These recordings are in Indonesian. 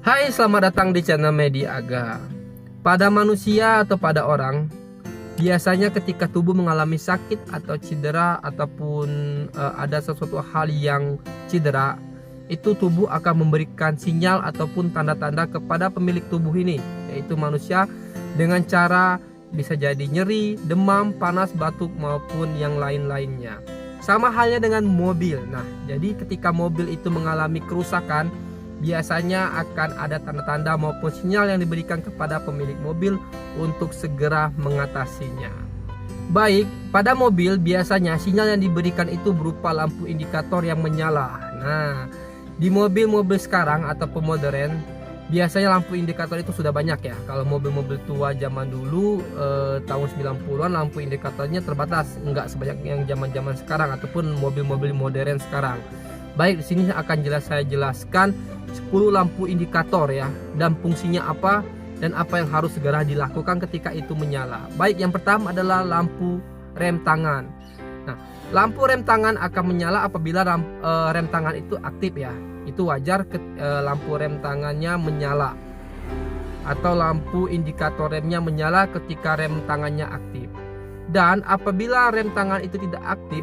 Hai, selamat datang di channel Media Aga. Pada manusia atau pada orang, biasanya ketika tubuh mengalami sakit atau cedera ataupun ada sesuatu hal yang cedera, itu tubuh akan memberikan sinyal ataupun tanda-tanda kepada pemilik tubuh ini, yaitu manusia, dengan cara bisa jadi nyeri, demam, panas, batuk maupun yang lain-lainnya. Sama halnya dengan mobil. Nah, jadi ketika mobil itu mengalami kerusakan, biasanya akan ada tanda-tanda maupun sinyal yang diberikan kepada pemilik mobil untuk segera mengatasinya. Baik, pada mobil biasanya sinyal yang diberikan itu berupa lampu indikator yang menyala. Nah, di mobil-mobil sekarang ataupun modern, biasanya lampu indikator itu sudah banyak ya. Kalau mobil-mobil tua zaman dulu tahun 90-an lampu indikatornya terbatas, enggak sebanyak yang zaman-zaman sekarang ataupun mobil-mobil modern sekarang. Baik, di sini akan saya jelaskan 10 lampu indikator ya, dan fungsinya apa dan apa yang harus segera dilakukan ketika itu menyala. Baik, yang pertama adalah lampu rem tangan. Nah, lampu rem tangan akan menyala apabila rem tangan itu aktif ya. Itu wajar lampu rem tangannya menyala, atau lampu indikator remnya menyala ketika rem tangannya aktif. Dan apabila rem tangan itu tidak aktif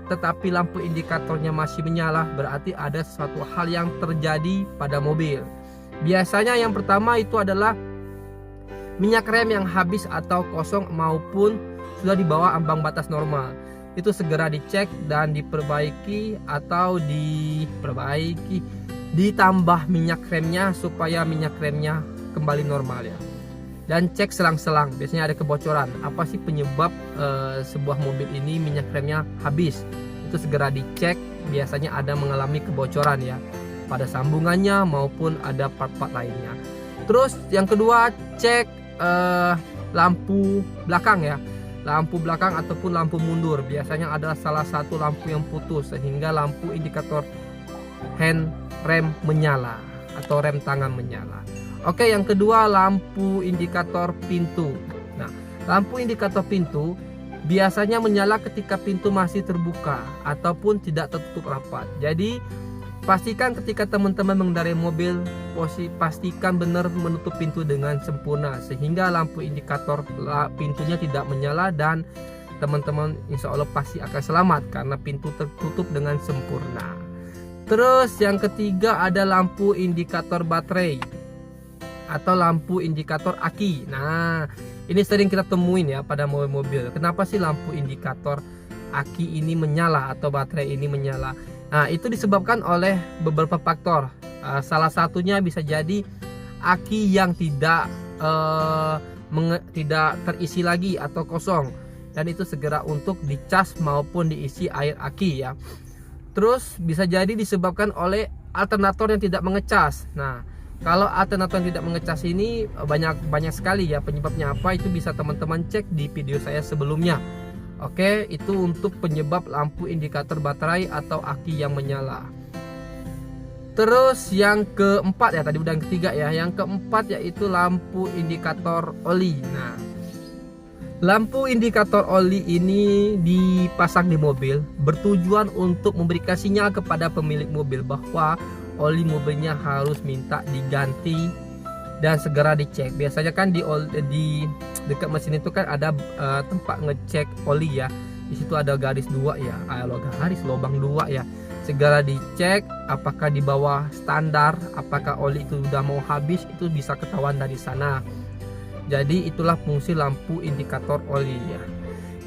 tetapi lampu indikatornya masih menyala, berarti ada sesuatu hal yang terjadi pada mobil. Biasanya yang pertama itu adalah minyak rem yang habis atau kosong maupun sudah di bawah ambang batas normal. Itu segera dicek dan diperbaiki atau ditambah minyak remnya supaya minyak remnya kembali normal ya. Dan cek selang-selang, biasanya ada kebocoran. Apa sih penyebab sebuah mobil ini minyak remnya habis? Itu segera dicek, biasanya ada mengalami kebocoran ya, pada sambungannya maupun ada part-part lainnya. Terus yang kedua, cek lampu belakang ya. Lampu belakang ataupun lampu mundur biasanya adalah salah satu lampu yang putus sehingga lampu indikator hand rem menyala atau rem tangan menyala. Oke, yang kedua lampu indikator pintu. Nah, lampu indikator pintu biasanya menyala ketika pintu masih terbuka ataupun tidak tertutup rapat. Jadi pastikan ketika teman-teman mengendarai mobil, pastikan benar menutup pintu dengan sempurna sehingga lampu indikator pintunya tidak menyala dan teman-teman insya Allah pasti akan selamat karena pintu tertutup dengan sempurna. Terus yang ketiga ada lampu indikator baterai atau lampu indikator aki. Nah, ini sering kita temuin ya pada mobil-mobil. Kenapa sih lampu indikator aki ini menyala atau baterai ini menyala? Nah, itu disebabkan oleh beberapa faktor. Salah satunya bisa jadi aki yang tidak terisi lagi atau kosong, dan itu segera untuk dicas maupun diisi air aki ya. Terus bisa jadi disebabkan oleh alternator yang tidak mengecas. Nah, kalau alternator yang tidak mengecas ini banyak sekali ya penyebabnya apa, itu bisa teman-teman cek di video saya sebelumnya. Oke, itu untuk penyebab lampu indikator baterai atau aki yang menyala. Terus yang keempat ya, tadi udah yang ketiga ya. Yang keempat yaitu lampu indikator oli. Nah, lampu indikator oli ini dipasang di mobil bertujuan untuk memberikan sinyal kepada pemilik mobil bahwa oli mobilnya harus minta diganti dan segera dicek. Biasanya kan di dekat mesin itu kan ada tempat ngecek oli ya. Di situ ada garis 2 ya, lubang 2 ya. Segera dicek apakah di bawah standar, apakah oli itu sudah mau habis, itu bisa ketahuan dari sana. Jadi itulah fungsi lampu indikator oli ya.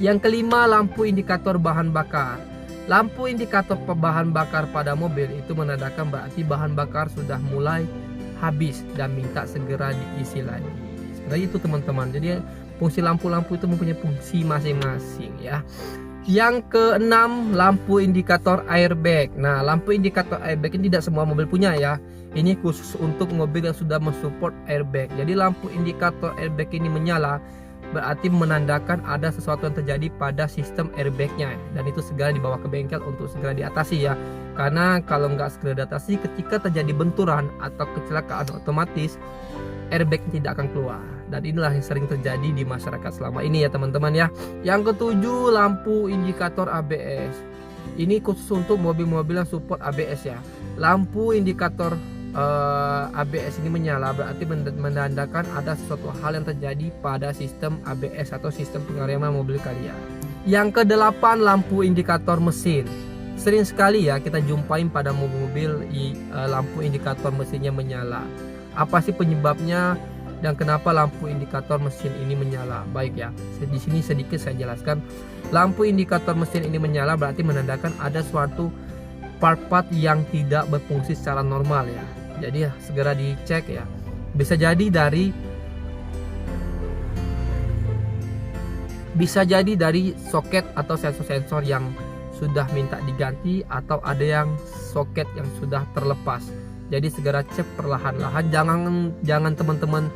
Yang kelima, lampu indikator bahan bakar. Lampu indikator bahan bakar pada mobil itu menandakan berarti bahan bakar sudah mulai habis dan minta segera diisi lagi. Sebenarnya itu teman-teman. Jadi fungsi lampu-lampu itu mempunyai fungsi masing-masing ya. Yang keenam, lampu indikator airbag. Nah, lampu indikator airbag ini tidak semua mobil punya ya. Ini khusus untuk mobil yang sudah mensupport airbag. Jadi lampu indikator airbag ini menyala berarti menandakan ada sesuatu yang terjadi pada sistem airbagnya, dan itu segera dibawa ke bengkel untuk segera diatasi ya. Karena kalau nggak segera diatasi, ketika terjadi benturan atau kecelakaan otomatis airbag tidak akan keluar, dan inilah yang sering terjadi di masyarakat selama ini ya teman-teman ya. Yang ketujuh, lampu indikator ABS. Ini khusus untuk mobil-mobil yang support ABS ya. Lampu indikator ABS ini menyala, berarti menandakan ada sesuatu hal yang terjadi pada sistem ABS atau sistem pengereman mobil kalian. Yang ke-8, lampu indikator mesin. Sering sekali ya kita jumpain pada mobil-mobil lampu indikator mesinnya menyala. Apa sih penyebabnya dan kenapa lampu indikator mesin ini menyala? Baik ya, di sini sedikit saya jelaskan. Lampu indikator mesin ini menyala berarti menandakan ada suatu part-part yang tidak berfungsi secara normal ya. Jadi ya, segera dicek ya. Bisa jadi dari soket atau sensor-sensor yang sudah minta diganti, atau ada yang soket yang sudah terlepas. Jadi segera cek perlahan-lahan. Jangan teman-teman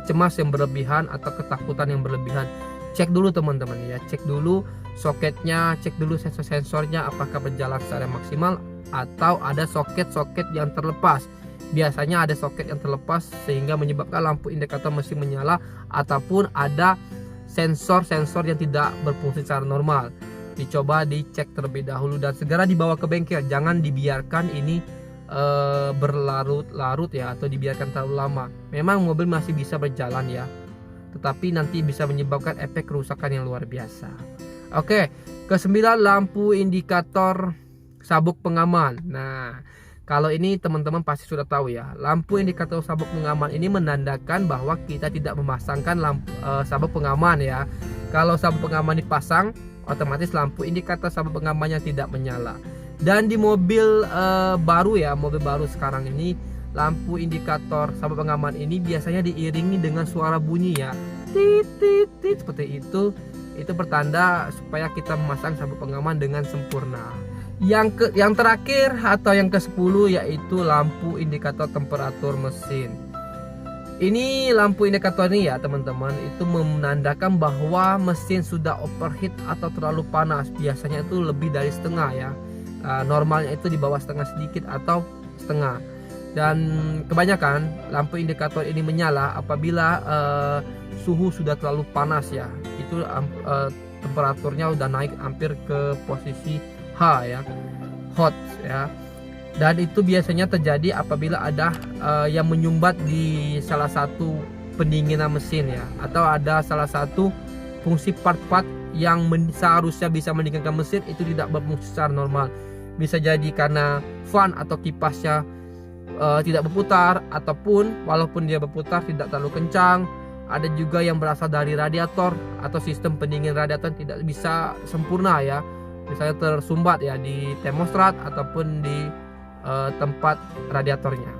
cemas yang berlebihan atau ketakutan yang berlebihan. Cek dulu teman-teman ya, cek dulu soketnya, cek dulu sensor-sensornya apakah berjalan secara maksimal atau ada soket-soket yang terlepas. Biasanya ada soket yang terlepas sehingga menyebabkan lampu indikator mesin menyala, ataupun ada sensor-sensor yang tidak berfungsi secara normal. Dicoba dicek terlebih dahulu dan segera dibawa ke bengkel. Jangan dibiarkan ini berlarut-larut ya, atau dibiarkan terlalu lama. Memang mobil masih bisa berjalan ya, tetapi nanti bisa menyebabkan efek kerusakan yang luar biasa. Oke, ke-9, lampu indikator sabuk pengaman. Nah, kalau ini teman-teman pasti sudah tahu ya, lampu indikator sabuk pengaman ini menandakan bahwa kita tidak memasangkan sabuk pengaman ya. Kalau sabuk pengaman dipasang, otomatis lampu indikator sabuk pengamannya tidak menyala. Dan di mobil baru ya, mobil baru sekarang ini, lampu indikator sabuk pengaman ini biasanya diiringi dengan suara bunyi ya, tit tit tit, seperti itu. Itu pertanda supaya kita memasang sabuk pengaman dengan sempurna. Yang terakhir atau yang ke-10 yaitu lampu indikator temperatur mesin. Ini lampu indikator ini ya teman-teman, itu menandakan bahwa mesin sudah overheat atau terlalu panas. Biasanya itu lebih dari setengah ya. Normalnya itu di bawah setengah sedikit atau setengah. Dan kebanyakan lampu indikator ini menyala apabila suhu sudah terlalu panas ya. Itu temperaturnya udah naik hampir ke posisi H ya, hot ya. Dan itu biasanya terjadi apabila ada yang menyumbat di salah satu pendinginan mesin ya, atau ada salah satu fungsi part-part yang seharusnya bisa mendinginkan mesin itu tidak berfungsi secara normal. Bisa jadi karena fan atau kipasnya tidak berputar, ataupun walaupun dia berputar tidak terlalu kencang. Ada juga yang berasal dari radiator atau sistem pendingin radiator tidak bisa sempurna ya, misalnya tersumbat ya di termostat ataupun di tempat radiatornya.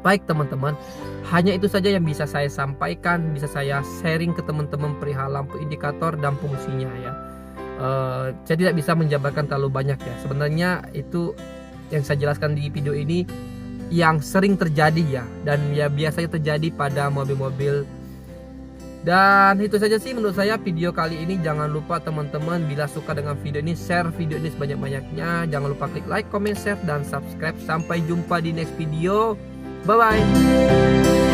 Baik teman-teman, hanya itu saja yang bisa saya sampaikan, bisa saya sharing ke teman-teman perihal lampu indikator dan fungsinya ya. Saya tidak bisa menjabarkan terlalu banyak ya. Sebenarnya itu yang saya jelaskan di video ini yang sering terjadi ya, dan ya biasanya terjadi pada mobil-mobil. Dan itu saja sih menurut saya video kali ini. Jangan lupa teman-teman, bila suka dengan video ini, share video ini sebanyak-banyaknya. Jangan lupa klik like, comment, share, dan subscribe. Sampai jumpa di next video. Bye bye.